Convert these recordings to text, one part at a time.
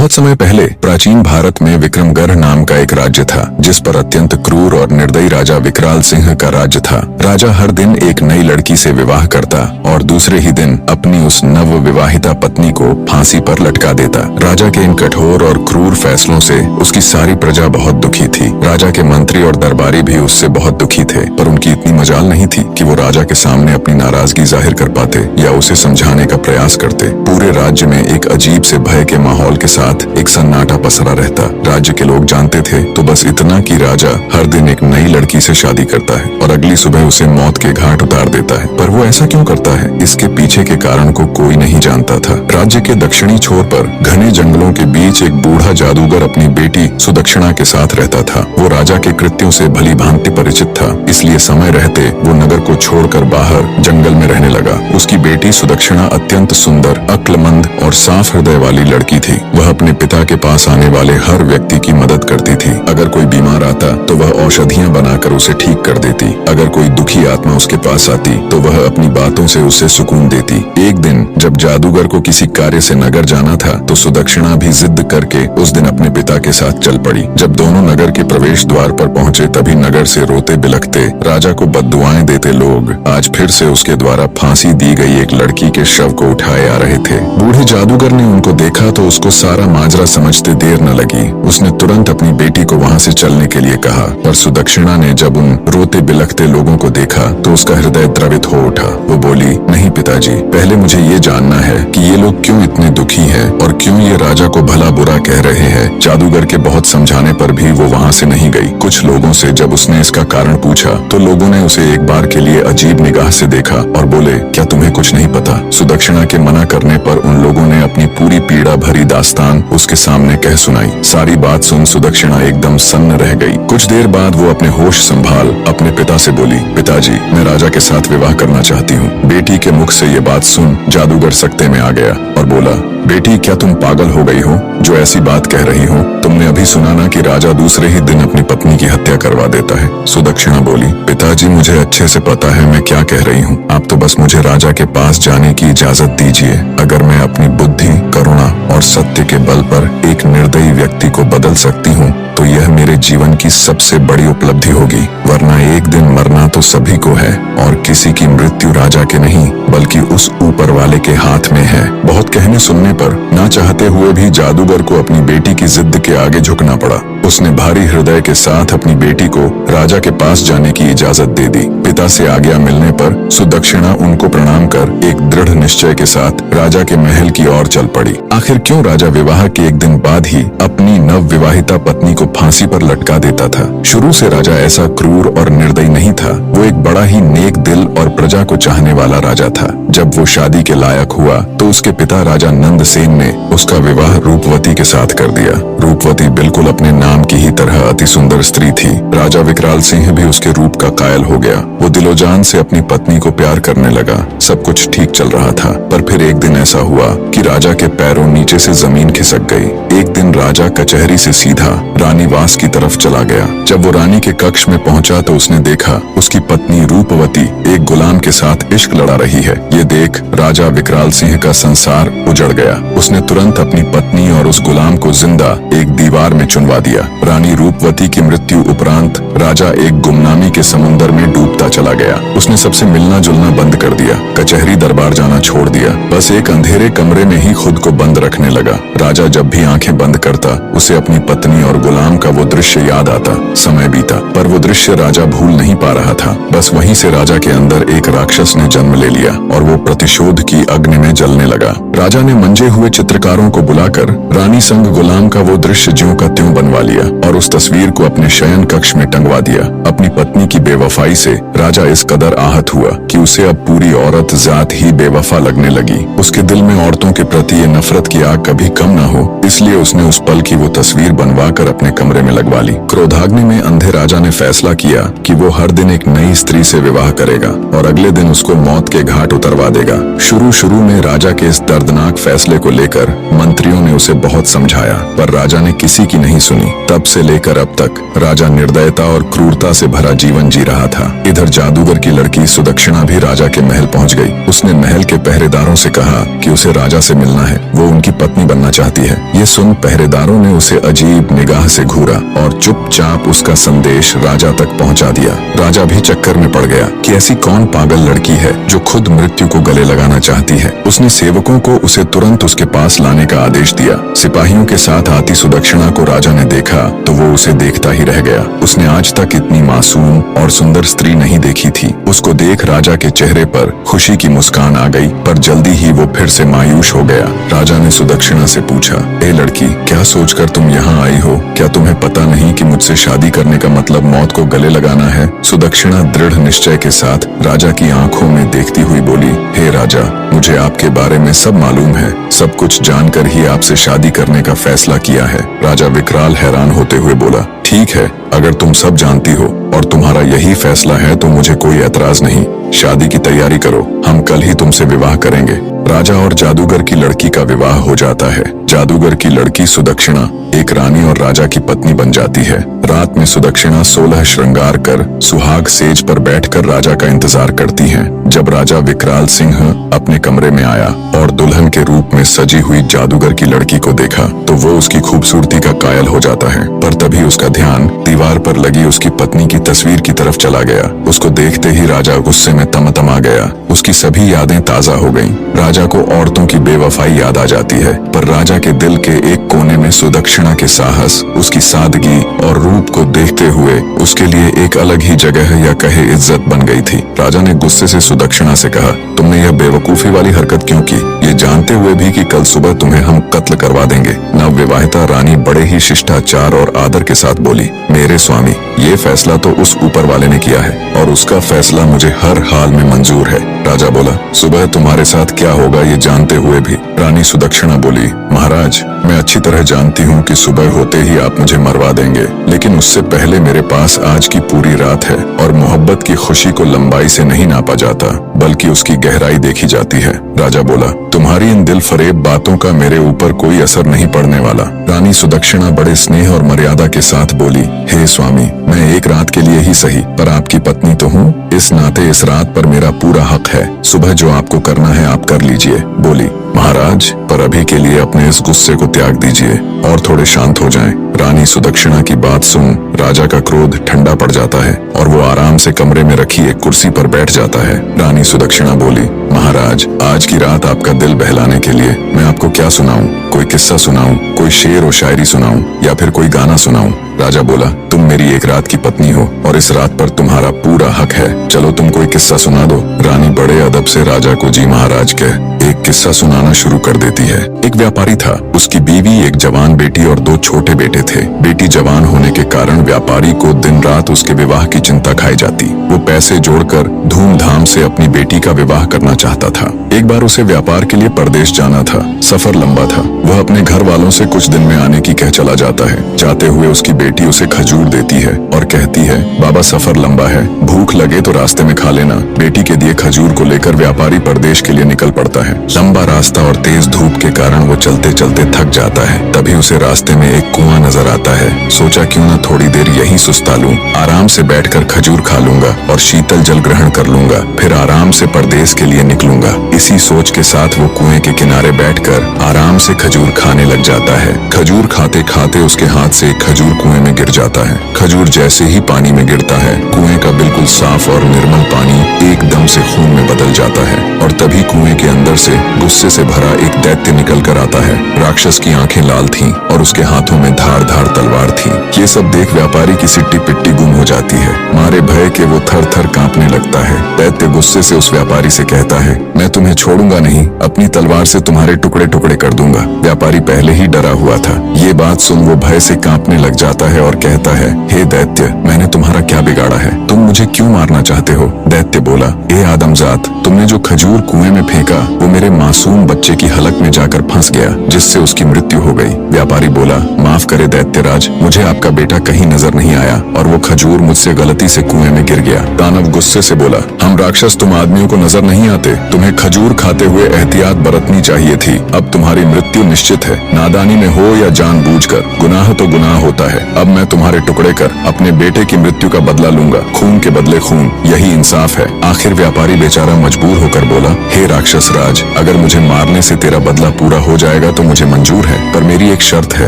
बहुत समय पहले प्राचीन भारत में विक्रमगढ़ नाम का एक राज्य था, जिस पर अत्यंत क्रूर और निर्दयी राजा विकराल सिंह का राज्य था। राजा हर दिन एक नई लड़की से विवाह करता और दूसरे ही दिन अपनी उस नव विवाहिता पत्नी को फांसी पर लटका देता। राजा के इन कठोर और क्रूर फैसलों से उसकी सारी प्रजा बहुत दुखी थी। राजा के मंत्री और दरबारी भी उससे बहुत दुखी थे, पर उनकी इतनी मजाल नहीं थी कि वो राजा के सामने अपनी नाराजगी जाहिर कर पाते या उसे समझाने का प्रयास करते। पूरे राज्य में एक अजीब से भय के माहौल के साथ एक सन्नाटा पसरा रहता। राज्य के लोग जानते थे तो बस इतना कि राजा हर दिन एक नई लड़की से शादी करता है और अगली सुबह उसे मौत के घाट उतार देता है। पर वो ऐसा क्यों करता है, इसके पीछे के कारण को कोई नहीं जानता था। राज्य के दक्षिणी छोर पर घने जंगलों के बीच एक बूढ़ा जादूगर अपनी बेटी सुदक्षिणा के साथ रहता था। वो राजा के कृत्यों से भली भांति परिचित था, इसलिए समय रहते वो नगर को छोड़कर बाहर जंगल में रहने लगा। उसकी बेटी सुदक्षिणा अत्यंत सुंदर, अक्लमंद और साफ हृदय वाली लड़की थी। वह अपने पिता के पास आने वाले हर व्यक्ति की मदद करती थी। अगर कोई बीमार आता तो वह औषधियां बनाकर उसे ठीक कर देती। अगर कोई दुखी आत्मा उसके पास आती तो वह अपनी बातों से उसे सुकून देती। एक दिन जब जादूगर को किसी कार्य से नगर जाना था तो सुदक्षिणा भी जिद करके उस दिन अपने पिता के साथ चल पड़ी। जब दोनों नगर के प्रवेश द्वार पर पहुंचे तभी नगर से रोते बिलखते, राजा को बद्दुआएं देते लोग आज फिर से उसके द्वारा फांसी दी गई एक लड़की के शव को उठाए आ रहे थे। बूढ़े जादूगर ने उनको देखा तो उसको सारा माजरा समझते देर न लगी। उसने तुरंत अपनी बेटी को वहां से चलने के लिए कहा, पर सुदक्षिणा ने जब उन रोते बिलखते लोगों को देखा तो उसका हृदय द्रवित हो उठा। वो बोली, नहीं पिताजी, पहले मुझे ये जानना है कि ये लोग क्यों इतने दुखी हैं और क्यों ये राजा को भला बुरा कह रहे हैं। जादूगर के बहुत समझाने पर भी वो वहाँ से नहीं गई। कुछ लोगों से जब उसने इसका कारण पूछा तो लोगों ने उसे एक बार के लिए अजीब निगाह से देखा और बोले, क्या तुम्हें कुछ नहीं पता? सुदक्षिणा के मना करने पर उन लोगों ने अपनी पूरी पीड़ा भरी दास्तान उसके सामने कह सुनाई। सारी बात सुन सुदक्षिणा एकदम सन्न रह गई। कुछ देर बाद वो अपने होश संभाल अपने पिता से बोली, पिताजी, मैं राजा के साथ विवाह करना चाहती हूँ। बेटी के मुख से ये बात सुन जादूगर सकते में आ गया और बोला, बेटी, क्या तुम पागल हो गई हो जो ऐसी बात कह रही हो? तुमने अभी सुना ना कि राजा दूसरे ही दिन अपनी पत्नी की हत्या करवा देता है। सुदक्षिणा बोली, पिताजी, मुझे अच्छे से पता है मैं क्या कह रही हूँ। आप तो बस मुझे राजा के पास जाने की इजाजत दीजिए। अगर मैं अपनी बुद्धि, करुणा और सत्य के बल पर एक निर्दयी व्यक्ति को बदल सकती हूँ तो यह मेरे जीवन की सबसे बड़ी उपलब्धि होगी। वरना एक दिन मरना तो सभी को है और किसी की मृत्यु राजा के नहीं बल्कि उस ऊपर वाले के हाथ में है। बहुत कहने सुनने पर ना चाहते हुए भी जादूगर को अपनी बेटी की जिद के आगे झुकना पड़ा। उसने भारी हृदय के साथ अपनी बेटी को राजा के पास जाने की इजाजत दे दी। पिता से आज्ञा मिलने पर सुदक्षिणा उनको प्रणाम कर एक दृढ़ निश्चय के साथ राजा के महल की ओर चल पड़ी। आखिर क्यों राजा विवाह के एक दिन बाद ही अपनी नव विवाहिता पत्नी को फांसी पर लटका देता था? शुरू से राजा ऐसा क्रूर और निर्दयी नहीं था। वो एक बड़ा ही नेक दिल और प्रजा को चाहने वाला राजा था। जब वो शादी के लायक हुआ तो उसके पिता राजा नंदसेन ने उसका विवाह रूपवती के साथ कर दिया। रूपवती बिल्कुल अपने नाम की ही तरह अति सुंदर स्त्री थी। राजा विकराल सिंह भी उसके रूप का कायल हो गया। वो दिलोजान से अपनी पत्नी को प्यार करने लगा। सब कुछ ठीक चल रहा था, पर फिर एक दिन ऐसा हुआ कि राजा के पैरों नीचे से जमीन खिसक गई। एक दिन राजा कचहरी से सीधा रानीवास की तरफ चला गया। जब वो रानी के कक्ष में पहुंचा तो उसने देखा उसकी पत्नी रूपवती एक गुलाम के साथ इश्क लड़ा रही है। ये देख राजा विकराल सिंह का संसार उजड़ गया। उसने तुरंत अपनी पत्नी और उस गुलाम को जिंदा एक दीवार में चुनवा दिया। रानी रूपवती की मृत्यु उपरांत राजा एक गुमनामी के समुंदर में डूबता चला गया। उसने सबसे मिलना जुलना बंद कर दिया, कचहरी दरबार जाना छोड़ दिया। बस एक अंधेरे कमरे में ही खुद को बंद रखने लगा। राजा जब भी आंखें बंद करता उसे अपनी पत्नी और गुलाम का वो दृश्य याद आता। समय बीता पर वो दृश्य राजा भूल नहीं पा रहा था। बस वहीं से राजा के अंदर एक राक्षस ने जन्म ले लिया और वो प्रतिशोध की अग्नि में जलने लगा। राजा ने मंजे हुए चित्रकारों को बुलाकर रानी संग गुलाम का वो दृश्य ज्यों का त्यों बनवा लिया और उस तस्वीर को अपने शयन कक्ष में टंगवा दिया। अपनी पत्नी की बेवफाई से राजा इस कदर आहत हुआ कि उसे अब पूरी औरत जात ही बेवफा लगने लगी। उसके दिल में औरतों के प्रति ये नफरत की आग कभी कम न हो, इसलिए उसने उस पल की वो तस्वीर बनवा कर अपने कमरे में लगवा ली। क्रोधाग्नि में अंधे राजा ने फैसला किया कि वो हर दिन एक नई स्त्री से विवाह करेगा और अगले दिन उसको मौत के घाट उतरवा देगा। शुरू में राजा के इस दर्दनाक फैसले को लेकर मंत्रियों ने उसे बहुत समझाया, पर राजा ने किसी किसी की नहीं सुनी। तब से लेकर अब तक राजा निर्दयता और क्रूरता से भरा जीवन जी रहा था। इधर जादूगर की लड़की सुदक्षिणा भी राजा के महल पहुंच गई। उसने महल के पहरेदारों से कहा कि उसे राजा से मिलना है, वो उनकी पत्नी बनना चाहती है। ये सुन पहरेदारों ने उसे अजीब निगाह से घूरा और चुपचाप उसका संदेश राजा तक पहुंचा दिया। राजा भी चक्कर में पड़ गया कि ऐसी कौन पागल लड़की है जो खुद मृत्यु को गले लगाना चाहती है। उसने सेवकों को उसे तुरंत उसके पास लाने का आदेश दिया। सिपाहियों के साथ आती सुदक्षिणा को राजा ने देखा तो वो उसे देखता ही रह गया। उसने आज तक इतनी मासूम और सुंदर स्त्री नहीं देखी थी। उसको देख राजा के चेहरे पर खुशी की मुस्कान आ गई, पर जल्दी ही वो फिर से मायूस हो गया। राजा ने सुदक्षिणा से पूछा, ए लड़की, क्या सोचकर तुम यहाँ आई हो? क्या तुम्हें पता नहीं कि मुझसे शादी करने का मतलब मौत को गले लगाना है? सुदक्षिणा दृढ़ निश्चय के साथ राजा की आंखों में देखती हुई बोली, हे राजा, मुझे आपके बारे में सब मालूम है। सब कुछ जानकर ही आपसे शादी करने का फैसला किया है। राजा विकराल हैरान होते हुए बोला, ठीक है, अगर तुम सब जानती हो और तुम्हारा यही फैसला है तो मुझे कोई एतराज नहीं। शादी की तैयारी करो, हम कल ही तुमसे विवाह करेंगे। राजा और जादूगर की लड़की का विवाह हो जाता है। जादूगर की लड़की सुदक्षिणा एक रानी और राजा की पत्नी बन जाती है। रात में सुदक्षिणा 16 श्रृंगार कर सुहाग सेज पर बैठकर राजा का इंतजार करती है। जब राजा विकराल सिंह अपने कमरे में आया और दुल्हन के रूप में सजी हुई जादूगर की लड़की को देखा तो वो उसकी खूबसूरती का कायल हो जाता है। पर तभी उसका ध्यान दीवार पर लगी उसकी पत्नी की तस्वीर की तरफ चला गया। उसको देखते ही राजा गुस्से में तमतमा गया। उसकी सभी यादें ताजा हो गईं। राजा को औरतों की बेवफाई याद आ जाती है, पर राजा के दिल के एक कोने में सुदक्षिणा के साहस, उसकी सादगी और रूप को देखते हुए उसके लिए एक अलग ही जगह या कहे इज्जत बन गई थी। राजा ने गुस्से से सुदक्षिणा से कहा, तुमने यह बेवकूफी वाली हरकत क्यों की, ये जानते हुए भी कि कल सुबह तुम्हें हम कत्ल करवा देंगे? नवविवाहिता रानी बड़े ही शिष्टाचार और आदर के साथ बोली, मेरे स्वामी, ये फैसला तो उस ऊपर वाले ने किया है और उसका फैसला मुझे हर हाल में मंजूर है। राजा बोला, सुबह तुम्हारे साथ क्या होगा ये जानते हुए भी? रानी सुदक्षिणा बोली, महाराज, मैं अच्छी तरह जानती हूँ कि सुबह होते ही आप मुझे मरवा देंगे, लेकिन उससे पहले मेरे पास आज की पूरी रात है और मोहब्बत की खुशी को लंबाई से नहीं नापा जाता बल्कि उसकी गहराई देखी जाती है। राजा बोला, तुम्हारी इन दिल फरेब बातों का मेरे ऊपर कोई असर नहीं पड़ने वाला। रानी सुदक्षिणा बड़े स्नेह और मर्यादा के साथ बोली, हे स्वामी, मैं एक रात के लिए ही सही पर आपकी पत्नी तो हूँ, इस नाते इस रात पर मेरा पूरा हक है। सुबह जो आपको करना है आप कर लीजिए। बोली, महाराज, पर अभी के लिए अपने इस गुस्से को त्याग दीजिए और थोड़े शांत हो जाएं। रानी सुदक्षिणा की बात सुन राजा का क्रोध ठंडा पड़ जाता है और वो आराम से कमरे में रखी एक कुर्सी पर बैठ जाता है। रानी सुदक्षिणा बोली, महाराज, आज की रात आपका दिल बहलाने के लिए मैं आपको क्या सुनाऊं? कोई किस्सा सुनाऊं, कोई शेर और शायरी सुनाऊं या फिर कोई गाना सुनाऊं? राजा बोला, तुम मेरी एक रात की पत्नी हो और इस रात पर तुम्हारा पूरा हक है। चलो तुम कोई किस्सा सुना दो। रानी बड़े अदब से राजा को जी महाराज कह एक किस्सा सुनाना शुरू कर देती है। एक व्यापारी था, उसकी बीवी, एक जवान बेटी और 2 छोटे बेटे थे। बेटी जवान होने के कारण व्यापारी को दिन रात उसके विवाह की चिंता खाई जाती। वो पैसे जोड़कर धूमधाम से अपनी बेटी का विवाह करना चाहता था। एक बार उसे व्यापार के लिए परदेश जाना था। सफर लंबा था। वह अपने घर वालों से कुछ दिन में आने की कह चला जाता है। जाते हुए उसकी बेटी उसे खजूर देती है और कहती है, बाबा, सफर लंबा है, भूख लगे तो रास्ते में खा लेना। बेटी के दिए खजूर को लेकर व्यापारी परदेश के लिए निकल पड़ता है। लंबा रास्ता और तेज धूप के कारण वो चलते चलते थक जाता है। तभी उसे रास्ते में एक कुआं नजर आता है। सोचा क्यों न थोड़ी देर यहीं सुस्ता लूं, आराम से बैठकर खजूर खा लूंगा और शीतल जल ग्रहण कर लूंगा, फिर आराम से परदेश के लिए निकलूंगा। इसी सोच के साथ वो कुएं के किनारे बैठकर आराम से खजूर खाने लग जाता है। खजूर खाते खाते उसके हाथ से एक खजूर कुएं में गिर जाता है। खजूर जैसे ही पानी में गिरता है, कुएं का बिल्कुल साफ और निर्मल पानी एकदम से खून में बदल जाता है और तभी कुएं के अंदर से गुस्से से भरा एक दैत्य निकल कर आता है। राक्षस की आंखें लाल थीं और उसके हाथों में धार धार तलवार थी। ये सब देख व्यापारी की सिट्टी पिट्टी गुम हो जाती है। मारे भय के वो थर थर कांपने लगता है। दैत्य गुस्से से उस व्यापारी से कहता है, मैं तुम्हें छोड़ूंगा नहीं, अपनी तलवार से तुम्हारे टुकड़े टुकड़े कर दूंगा। व्यापारी पहले ही डरा हुआ था। ये बात सुन वो भय से कांपने लग जाता है और कहता है, हे दैत्य, मैंने तुम्हारा क्या बिगाड़ा है? तुम मुझे क्यों मारना चाहते हो? दैत्य बोला, ए आदमजात, तुमने जो खजूर कुएं में फेंका वो मेरे मासूम बच्चे की हलक में जाकर फंस गया, जिससे उसकी मृत्यु हो गई। व्यापारी बोला, माफ करे दैत्यराज, मुझे आपका बेटा कहीं नजर नहीं आया और वो खजूर मुझसे गलती से कुएं में गिर गया। दानव गुस्से से बोला, हम राक्षस तुम आदमियों को नजर नहीं आते, तुम्हें खजूर खाते हुए एहतियात बरतनी चाहिए थी। अब तुम्हारी मृत्यु निश्चित है, नादानी में हो या जानबूझकर, गुनाह तो गुनाह होता है। अब मैं तुम्हारे टुकड़े कर अपने बेटे की मृत्यु का बदला लूंगा, खून के बदले खून, यही इंसाफ है। आखिर व्यापारी बेचारा मजबूर होकर बोला, हे राक्षस राज, अगर मुझे मारने से तेरा बदला पूरा हो जाएगा तो मुझे मंजूर है, पर मेरी एक शर्त है।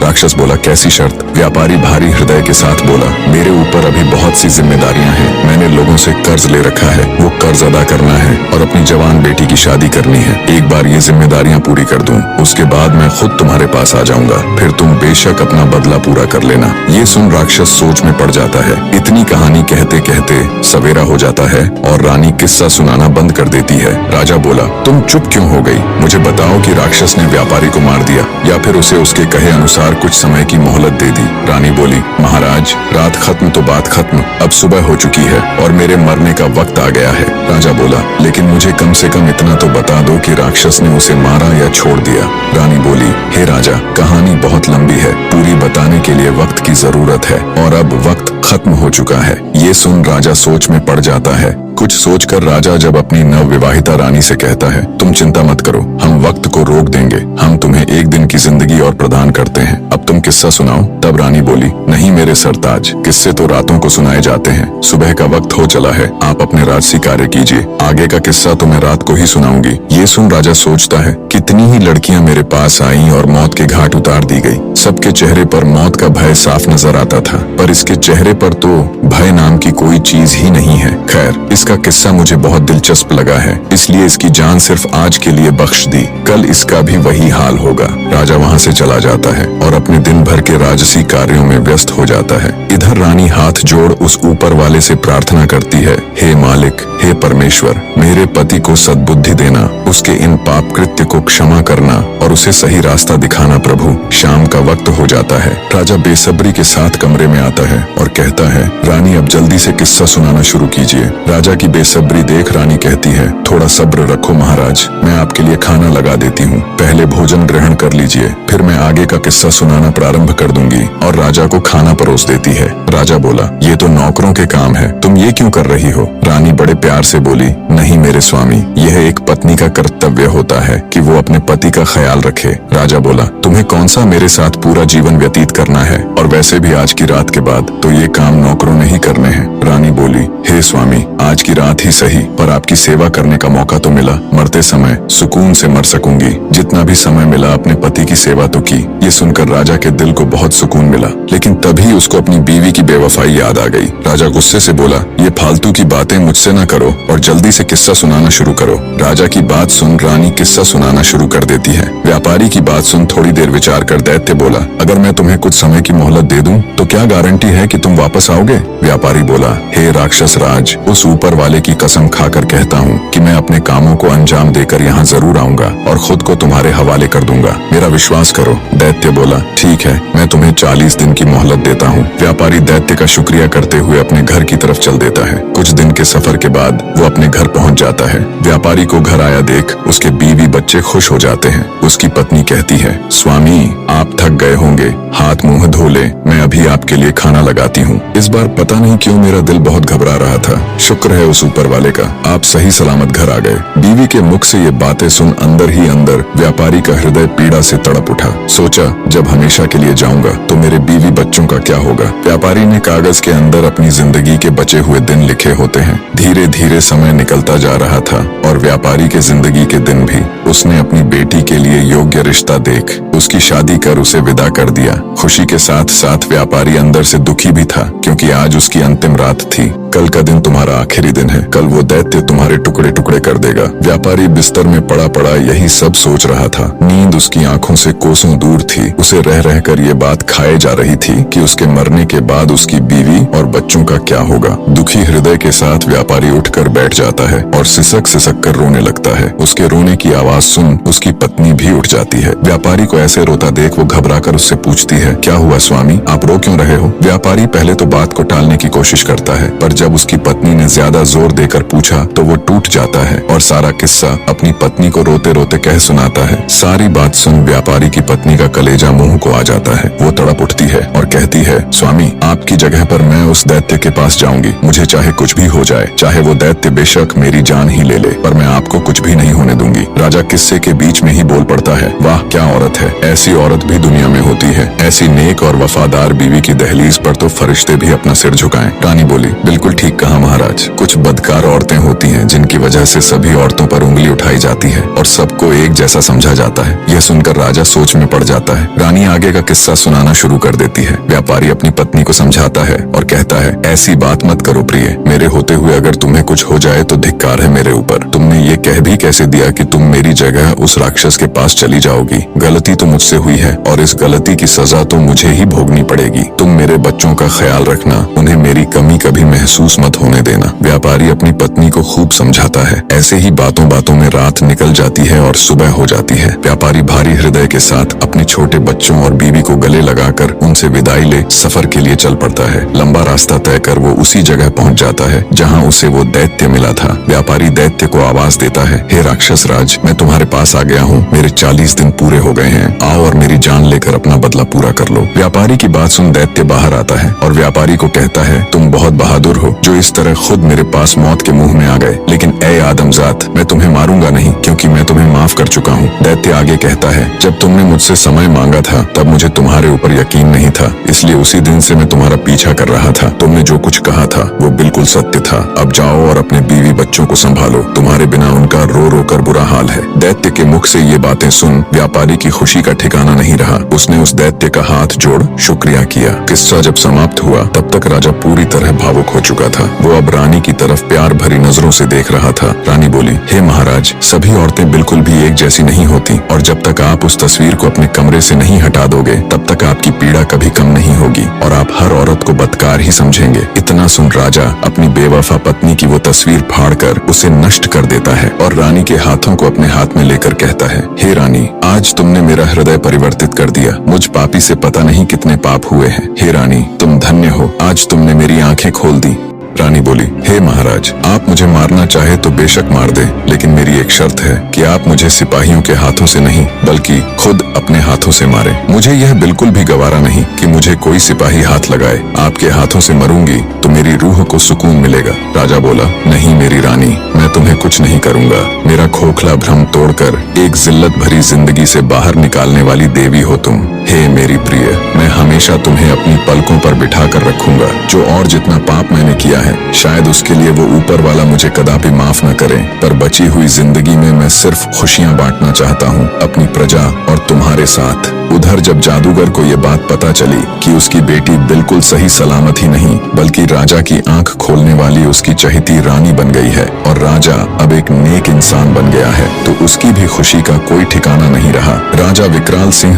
राक्षस बोला, कैसी शर्त? व्यापारी भारी हृदय के साथ बोला, मेरे ऊपर अभी बहुत सी जिम्मेदारियां हैं, मैंने लोगों से कर्ज ले रखा है, वो कर्ज अदा करना है और अपनी जवान बेटी की शादी करनी है। एक बार ये जिम्मेदारियां पूरी कर दूं, उसके बाद मैं खुद तुम्हारे पास आ जाऊंगा, फिर तुम बेशक अपना बदला पूरा कर लेना। ये सुन राक्षस सोच में पड़ जाता है। इतनी कहानी कहते कहते सवेरा हो जाता है और रानी किस्सा सुनाना बंद कर देती है। राजा बोला, तुम चुप क्यों हो गई? मुझे बताओ कि राक्षस ने व्यापारी को मार दिया या फिर उसे उसके कहे अनुसार कुछ समय की मोहलत दे दी? रानी बोली, महाराज, रात खत्म तो बात खत्म, अब सुबह हो चुकी है और मेरे मरने का वक्त आ गया है। राजा बोला, लेकिन मुझे कम से कम इतना तो बता दो कि राक्षस ने उसे मारा या छोड़ दिया। रानी बोली, हे राजा, कहानी बहुत लंबी है, पूरी बताने के लिए वक्त की जरूरत है और अब वक्त खत्म हो चुका है। ये सुन राजा सोच में पड़ जाता है। कुछ सोचकर राजा जब अपनी नवविवाहिता रानी से कहता है, तुम चिंता मत करो, हम वक्त को रोक देंगे, हम तुम्हें एक दिन की जिंदगी और प्रदान करते हैं, अब तुम किस्सा सुनाओ। तब रानी बोली, नहीं मेरे सरताज, किस्से तो रातों को सुनाए जाते हैं, सुबह का वक्त हो चला है, आप अपने राजसी कार्य कीजिए, आगे का किस्सा तो मैं रात को ही सुनाऊंगी। ये सुन राजा सोचता है, कितनी ही लड़कियां मेरे पास आईं और मौत के घाट उतार दी गई, सबके चेहरे पर मौत का भय साफ नजर आता था, पर इसके चेहरे पर तो भय नाम की कोई चीज ही नहीं है। खैर, इसका किस्सा मुझे बहुत दिलचस्प लगा है, इसलिए इसकी जान सिर्फ आज के लिए बख्श दी, कल इसका भी वही हाल होगा। राजा वहाँ से चला जाता है और अपने दिन भर के राजसी कार्यों में व्यस्त हो जाता है। इधर रानी हाथ जोड़ उस ऊपर वाले से प्रार्थना करती है, हे मालिक, हे परमेश्वर, मेरे पति को सद्बुद्धि देना, उसके इन पाप कृत्य को क्षमा करना और उसे सही रास्ता दिखाना प्रभु। शाम का वक्त हो जाता है। राजा बेसब्री के साथ कमरे में आता है और कहता है, रानी अब जल्दी से किस्सा सुनाना शुरू कीजिए। राजा की बेसब्री देख रानी कहती है, थोड़ा सब्र रखो महाराज, मैं आपके लिए खाना लगा देती हूँ, पहले भोजन ग्रहण कर लीजिए, फिर मैं आगे का किस्सा सुनाना प्रारंभ कर दूंगी। और राजा को खाना परोस देती है। राजा बोला, ये तो नौकरों के काम है, तुम ये क्यों कर रही हो? रानी बड़े प्यार से बोली, नहीं मेरे स्वामी, यह एक पत्नी का कर्तव्य होता है कि वो अपने पति का ख्याल रखे। राजा बोला, तुम्हें कौन सा मेरे साथ पूरा जीवन व्यतीत करना है, और वैसे भी आज की रात के बाद तो ये काम नौकरों ने ही करने हैं। रानी बोली, हे स्वामी, आज की रात ही सही, पर आपकी सेवा करने का मौका तो मिला, मरते समय सुकून से मर सकूंगी, जितना भी समय मिला अपने पति की सेवा तो की। ये सुनकर राजा के दिल को बहुत सुकून मिला, लेकिन तभी उसको अपनी बीवी की बेवफाई याद आ गई। राजा गुस्से से बोला, ये फालतू की बातें मुझसे न करो और जल्दी से किस्सा सुनाना शुरू करो। राजा की बात सुन रानी किस्सा सुनाना शुरू कर देती है। व्यापारी की बात सुन थोड़ी देर विचार कर दैत्य बोला, अगर मैं तुम्हें कुछ समय की मोहलत दे दूं तो क्या गारंटी है कि तुम वापस आओगे? व्यापारी बोला, हे राक्षस राज, उस ऊपर वाले की कसम खाकर कहता हूँ कि मैं अपने कामों को अंजाम देकर यहाँ जरूर आऊंगा और खुद को तुम्हारे हवाले कर दूंगा, मेरा विश्वास करो। दैत्य बोला, ठीक है, मैं तुम्हें 40 दिन की मोहलत देता हूँ। व्यापारी दैत्य का शुक्रिया करते हुए अपने घर की तरफ चल देता है। कुछ दिन के सफर के बाद वो अपने घर पहुँच जाता है। व्यापारी को घर आया देख उसके बीवी बच्चे खुश हो जाते हैं। उसकी पत्नी कहती है, स्वामी आप थक गए होंगे, हाथ मुंह धो ले, मैं अभी आपके लिए खाना लगाती हूँ। इस बार पता नहीं क्यों मेरा दिल बहुत घबरा रहा था, शुक्र है उस ऊपर वाले का, आप सही सलामत घर आ गए। बीवी के मुख से ये बातें सुन अंदर ही अंदर व्यापारी का हृदय पीड़ा से तड़प उठा। सोचा, जब हमेशा के लिए जाऊंगा तो मेरे बीवी बच्चों का क्या होगा? व्यापारी ने कागज के अंदर अपनी जिंदगी के बचे हुए दिन लिखे होते हैं। धीरे धीरे समय निकलता जा रहा था और व्यापारी के जिंदगी के दिन भी। उसने अपनी बेटी के लिए योग्य रिश्ता देख उसकी शादी कर उसे विदा कर दिया। खुशी के साथ साथ व्यापारी अंदर से दुखी भी था, क्योंकि आज उसकी अंतिम रात थी। कल का दिन तुम्हारा आखिरी दिन है, कल वो दैत्य तुम्हारे टुकड़े टुकड़े कर देगा। व्यापारी बिस्तर में पड़ा पड़ा यही सब सोच रहा था। नींद उसकी आंखों से कोसों दूर थी। उसे रह रहकर ये बात खाए जा रही थी कि उसके मरने के बाद उसकी बीवी और बच्चों का क्या होगा। दुखी हृदय के साथ व्यापारी उठकर बैठ जाता है और सिसक सिसक कर रोने लगता है। उसके रोने की आवाज सुन उसकी पत्नी भी उठ जाती है। व्यापारी को ऐसे रोता देख वो घबराकर उससे पूछती पूछती है, क्या हुआ स्वामी, आप रो क्यों रहे हो? व्यापारी पहले तो बात को टालने की कोशिश करता है, पर जब उसकी पत्नी ने ज्यादा जोर देकर पूछा तो वो टूट जाता है और सारा किस्सा अपनी पत्नी को रोते रोते कह सुनाता है। सारी बात सुन व्यापारी की पत्नी का कलेजा मुंह को आ जाता है। वो तड़प उठती है और कहती है, स्वामी, आपकी जगह पर मैं उस दैत्य के पास जाऊंगी। मुझे चाहे कुछ भी हो जाए, चाहे वो दैत्य बेशक मेरी जान ही ले ले, पर मैं आपको कुछ भी नहीं होने दूंगी। राजा किस्से के बीच में ही बोल पड़ता है, वाह क्या औरत है, ऐसी औरत भी दुनिया में होती है। ऐसी नेक और वफादार बीवी की दहलीज पर तो फरिश्ते भी अपना सिर झुकाएं। रानी बोली, बिल्कुल ठीक कहा महाराज, कुछ बदकार औरतें होती हैं जिनकी वजह से सभी औरतों पर उंगली उठाई जाती है और सबको एक जैसा समझा जाता है। यह सुनकर राजा सोच में पड़ जाता है। रानी आगे का किस्सा सुनाना शुरू कर देती है। व्यापारी अपनी पत्नी को समझाता है और कहता है, ऐसी बात मत करो प्रिय, मेरे होते हुए अगर तुम्हें कुछ हो जाए तो धिक्कार है मेरे ऊपर। तुमने ये कह भी कैसे दिया कि तुम मेरी जगह उस राक्षस के पास चली जाओगी? गलती तो मुझसे हुई है और इस गलती की सजा तो मुझे ही भोगनी पड़ेगी। तुम मेरे बच्चों का ख्याल रखना, उन्हें मेरी कमी कभी महसूस मत होने देना। व्यापारी अपनी पत्नी को खूब समझाता है। ऐसे ही बातों बातों में रात निकल जाती है और सुबह हो जाती है। व्यापारी भारी हृदय के साथ अपने छोटे बच्चों और बीवी को गले लगाकर उनसे विदाई ले सफर के लिए चल पड़ता है। लंबा रास्ता तय कर वो उसी जगह पहुंच जाता है जहां उसे वो दैत्य मिला था। व्यापारी दैत्य को आवाज देता है, हे राक्षस राज, मैं तुम्हारे पास आ गया हूँ। मेरे 40 दिन पूरे हो गए हैं, आओ और मेरी जान लेकर अपना बदला पूरा कर लो। व्यापारी की बात सुन दैत्य बाहर आता है और व्यापारी को कहता है, तुम बहुत बहादुर हो जो इस तरह खुद मेरे पास मौत के मुंह में आ गए, लेकिन ए आदमजात, मैं तुम्हें मारूंगा नहीं क्योंकि मैं तुम्हें माफ कर चुका हूँ। दैत्य आगे कहता है, जब तुमने मुझसे समय मांगा था तब मुझे तुम्हारे ऊपर यकीन नहीं था, इसलिए उसी दिन से मैं तुम्हारा पीछा कर रहा था। तुमने जो कुछ कहा था वो बिल्कुल सत्य था। अब जाओ और अपने बीवी बच्चों को संभालो, तुम्हारे बिना उनका रो रो कर बुरा हाल है। दैत्य के मुख से ये बातें सुन व्यापारी की खुशी का ठिकाना नहीं रहा। उसने उस दैत्य का हाथ जोड़ शुक्रिया किया। किस्सा जब समाप्त हुआ तब तक राजा पूरी तरह भावुक हो चुका था। वो अब रानी की तरफ प्यार भरी नजरों से देख रहा था। रानी बोली, हे महाराज, सभी औरतें बिल्कुल भी एक जैसी नहीं होती और जब तक आप उस तस्वीर को अपने कमरे से नहीं हटा दोगे तब तक आपकी पीड़ा कभी कम नहीं होगी और आप हर औरत को बदकार ही समझेंगे। इतना सुन राजा अपनी बेवफा पत्नी की वो तस्वीर फाड़कर उसे नष्ट कर देता है और रानी के हाथों को अपने हाथ में लेकर कहता है, हे रानी, आज तुमने मेरा हृदय परिवर्तित कर दिया। मुझ पापी से पता नहीं कितने पाप हुए हैं। हे रानी, तुम धन्य हो, आज तुमने मेरी आंखें खोल दी। रानी बोली, हे महाराज, आप मुझे मारना चाहे तो बेशक मार दे, लेकिन मेरी एक शर्त है कि आप मुझे सिपाहियों के हाथों से नहीं बल्कि खुद अपने हाथों से मारे। मुझे यह बिल्कुल भी गवारा नहीं कि मुझे कोई सिपाही हाथ लगाए। आपके हाथों से मरूंगी तो मेरी रूह को सुकून मिलेगा। राजा बोला, नहीं मेरी रानी, मैं तुम्हें कुछ नहीं करूंगा। मेरा खोखला भ्रम तोड़कर एक जिल्लत भरी जिंदगी से बाहर निकालने वाली देवी हो तुम। हे मेरी प्रिय, मैं हमेशा तुम्हें अपनी पलकों पर बिठा कर रखूंगा। जो और जितना पाप मैंने किया है शायद उसके लिए वो ऊपर वाला मुझे कदापि माफ न करे, पर बची हुई जिंदगी में मैं सिर्फ खुशियां बांटना चाहता हूँ अपनी प्रजा और तुम्हारे साथ। उधर जब जादूगर को ये बात पता चली कि उसकी बेटी बिल्कुल सही सलामत ही नहीं बल्कि राजा की आंख खोलने वाली उसकी चहेती रानी बन गई है और राजा अब एक नेक इंसान बन गया है, तो उसकी भी खुशी का कोई ठिकाना नहीं रहा। राजा विकराल सिंह